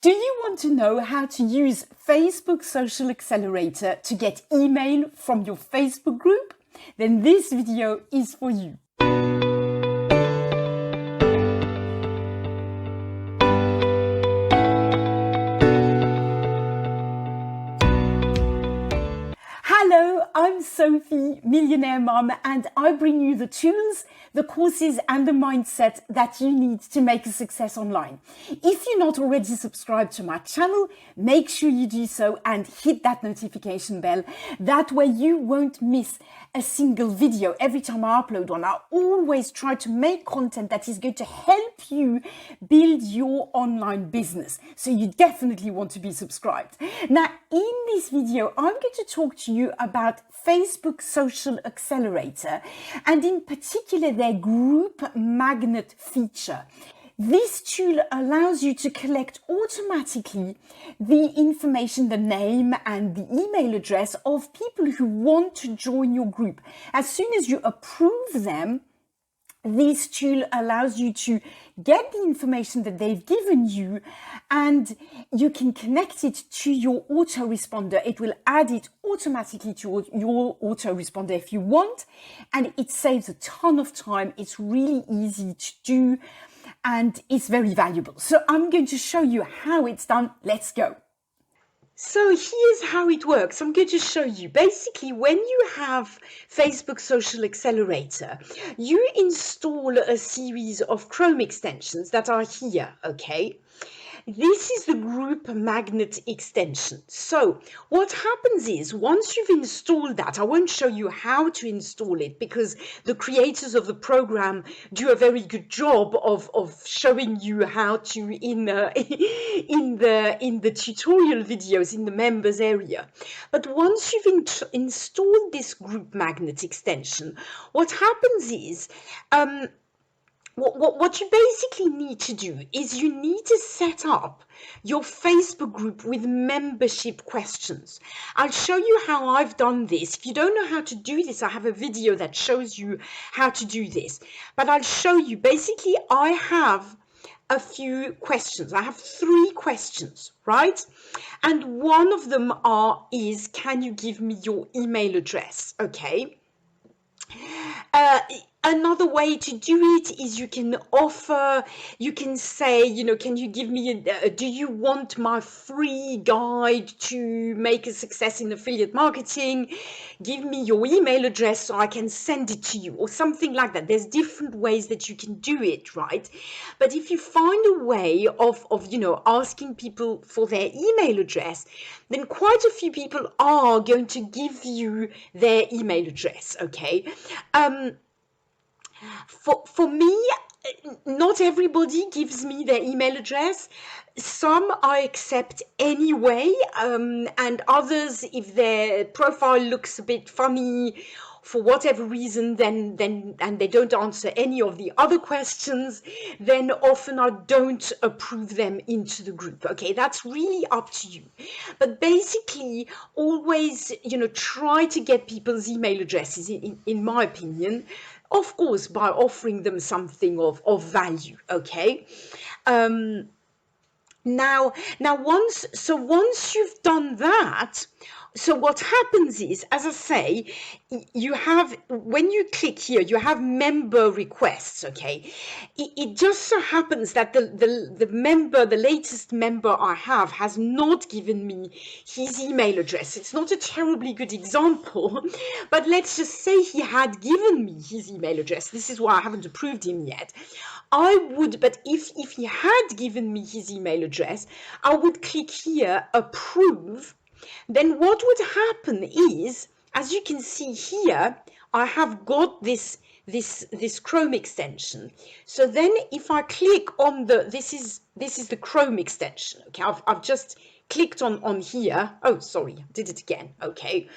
Do you want to know how to use Facebook Social Accelerator to get email from your Facebook group? Then this video is for you. Hello, I'm Sophie, Millionaire Mum, and I bring you the tools, the courses and the mindset that you need to make a success online. If you're not already subscribed to my channel, make sure you do so and hit that notification bell. That way you won't miss a single video every time I upload one. I always try to make content that is going to help you build your online business. So you definitely want to be subscribed. Now, in this video, I'm going to talk to you about Facebook Social Accelerator and in particular their group magnet feature. This tool allows you to collect automatically the information, the name and the email address of people who want to join your group. As soon as you approve them, this tool allows you to get the information that they've given you and you can connect it to your autoresponder. It will add it automatically to your autoresponder if you want, and it saves a ton of time. It's really easy to do and it's very valuable. So I'm going to show you how it's done. Let's go. So here's how it works. I'm going to show you. Basically, when you have Facebook Social Accelerator, you install a series of Chrome extensions that are here, okay? This is the group magnet extension. So what happens is once you've installed that, I won't show you how to install it because the creators of the program do a very good job of showing you how to in the tutorial videos in the members area. But once you've installed this group magnet extension, what happens is what you basically need to do is you need to set up your Facebook group with membership questions. I'll show you how I've done this. If you don't know how to do this, I have a video that shows you how to do this. But I'll show you. Basically, I have a few questions. I have 3 questions, right? And one of them is, can you give me your email address? Okay. Another way to do it is you can say, can you give me do you want my free guide to make a success in affiliate marketing? Give me your email address so I can send it to you, or something like that. There's different ways that you can do it, right? But if you find a way of asking people for their email address, then quite a few people are going to give you their email address, okay? For me, not everybody gives me their email address. Some I accept anyway, and others, if their profile looks a bit funny for whatever reason, then and they don't answer any of the other questions, then often I don't approve them into the group. Okay, that's really up to you. But basically, always, try to get people's email addresses, in my opinion, of course, by offering them something of value, okay? Now once you've done that, so what happens is, as I say, when you click here, you have member requests, okay? It just so happens that the latest member I have has not given me his email address. It's not a terribly good example, but let's just say he had given me his email address. This is why I haven't approved him yet. But if he had given me his email address, I would click here, approve. Then what would happen is, as you can see here, I have got this Chrome extension. So then if I click on this is the Chrome extension. Okay, I've just clicked on here. Oh, sorry, I did it again. Okay.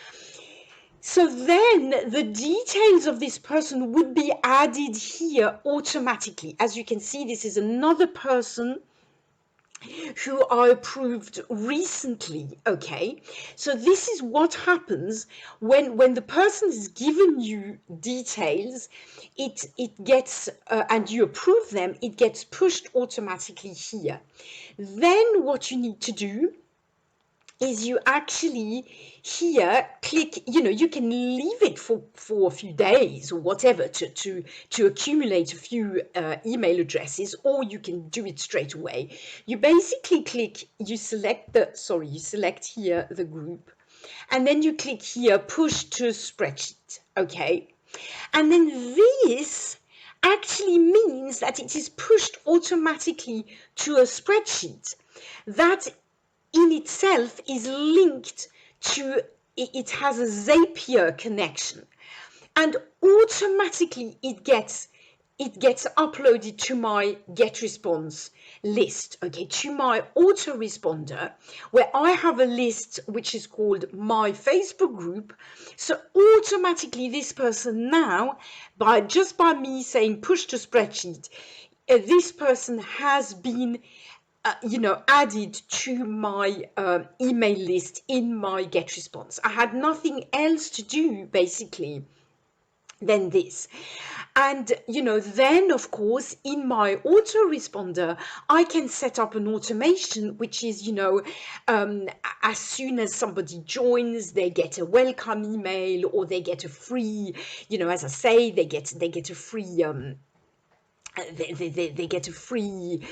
So then the details of this person would be added here automatically. As you can see, this is another person who are approved recently. Okay, so this is what happens when the person has given you details. It gets and you approve them, it gets pushed automatically here. Then what you need to do is you actually here click, you can leave it for a few days or whatever to accumulate a few email addresses, or you can do it straight away. You basically click, you select here the group, and then you click here push to spreadsheet. Okay, and then this actually means that it is pushed automatically to a spreadsheet that in itself is linked to, it has a Zapier connection, and automatically it gets uploaded to my get response list, okay, to my autoresponder, where I have a list which is called my Facebook group. So automatically this person now, by me saying push to spreadsheet, this person has been added to my email list in my get response. I had nothing else to do basically than this. And then of course in my autoresponder I can set up an automation which is as soon as somebody joins, they get a welcome email, or they get a free, as I say, they get a free they get a free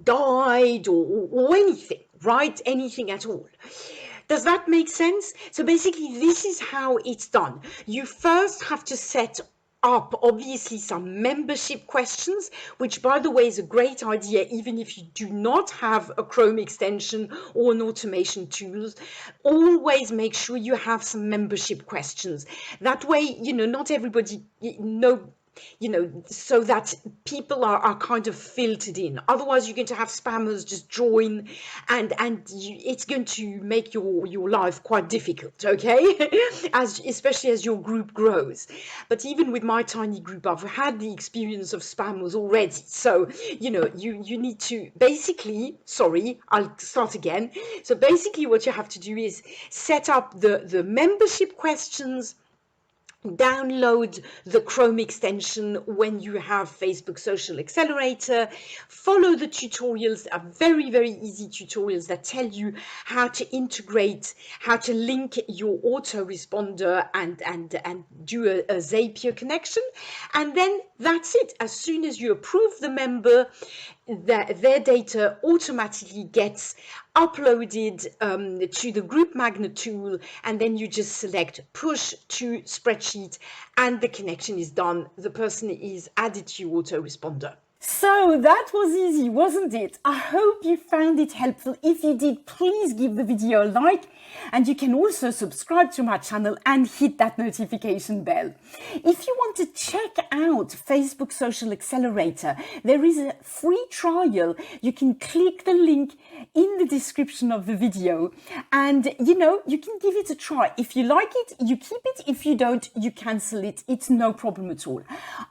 guide, or anything, right? Anything at all. Does that make sense? So basically this is how it's done. You first have to set up obviously some membership questions, which by the way is a great idea even if you do not have a Chrome extension or an automation tool. Always make sure you have some membership questions. That way, not everybody so that people are kind of filtered in. Otherwise you're going to have spammers just join, and it's going to make your life quite difficult, okay? Especially as your group grows. But even with my tiny group, I've had the experience of spammers already. So you need to basically, I'll start again. So basically what you have to do is set up the membership questions, download the Chrome extension when you have Facebook Social Accelerator, follow the tutorials, are very, very easy tutorials that tell you how to integrate, how to link your autoresponder and do a Zapier connection. And then that's it. As soon as you approve the member, their data automatically gets uploaded to the group magnet tool, and then you just select push to spreadsheet and the connection is done. The person is added to your autoresponder. So that was easy, wasn't it? I hope you found it helpful. If you did, please give the video a like, and you can also subscribe to my channel and hit that notification bell. If you want to check out Facebook Social Accelerator, there is a free trial. You can click the link in the description of the video, and you can give it a try. If you like it, you keep it. If you don't, you cancel it. It's no problem at all.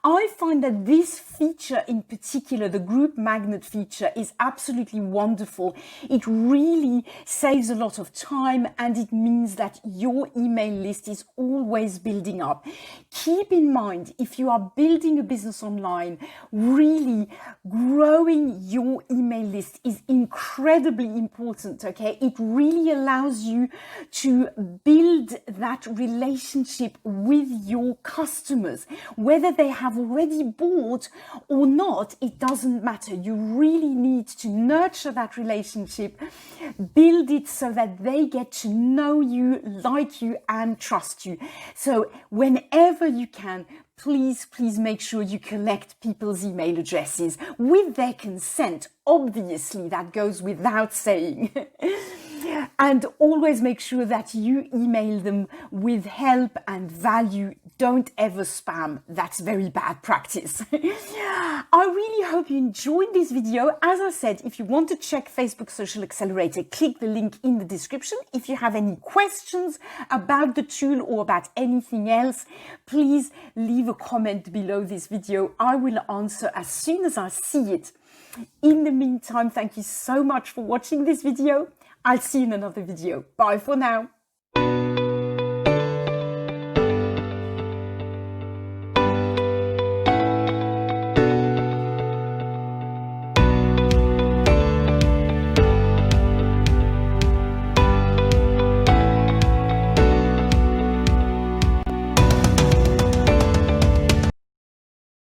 I find that this feature in particular, the group magnet feature, is absolutely wonderful. It really saves a lot of time, and it means that your email list is always building up. Keep in mind, if you are building a business online, really growing your email list is incredibly important, okay? It really allows you to build that relationship with your customers. Whether they have already bought or not, it doesn't matter. You really need to nurture that relationship, build it so that they get to know you, like you, and trust you. So whenever you can, please make sure you collect people's email addresses with their consent. Obviously, that goes without saying. And always make sure that you email them with help and value. Don't ever spam. That's very bad practice. I really hope you enjoyed this video. As I said, if you want to check Facebook Social Accelerator, click the link in the description. If you have any questions about the tool or about anything else, please leave a comment below this video. I will answer as soon as I see it. In the meantime, thank you so much for watching this video. I'll see you in another video. Bye for now.